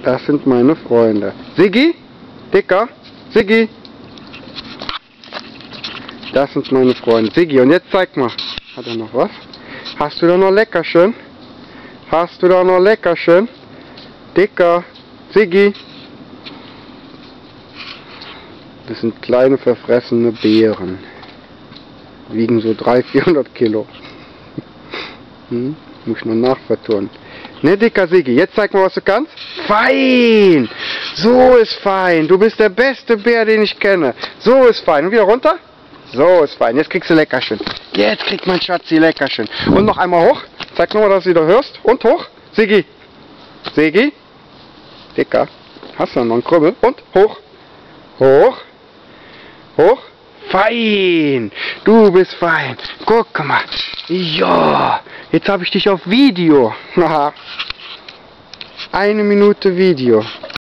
Das sind meine Freunde. Siggi? Dicker? Siggi? Das sind meine Freunde. Siggi, und jetzt zeig mal. Hat er noch was? Hast du da noch Leckerchen? Hast du da noch Leckerchen? Dicker? Siggi? Das sind kleine verfressene Beeren. Wiegen so 300-400 Kilo. Muss ich nur nachvertun. Ne, dicker Siggi, jetzt zeig mal, was du kannst. Fein! So ist fein. Du bist der beste Bär, den ich kenne. So ist fein. Und wieder runter. So ist fein. Jetzt kriegst du Leckerchen. Jetzt kriegt mein Schatzi Leckerchen. Und noch einmal hoch. Zeig nochmal, dass du wieder hörst. Und hoch. Siggi. Siggi. Dicker. Hast du noch einen Krümmel? Und hoch. Hoch. Hoch. Fein. Du bist fein. Guck mal. Ja. Jetzt habe ich dich auf Video. 1 Minute Video.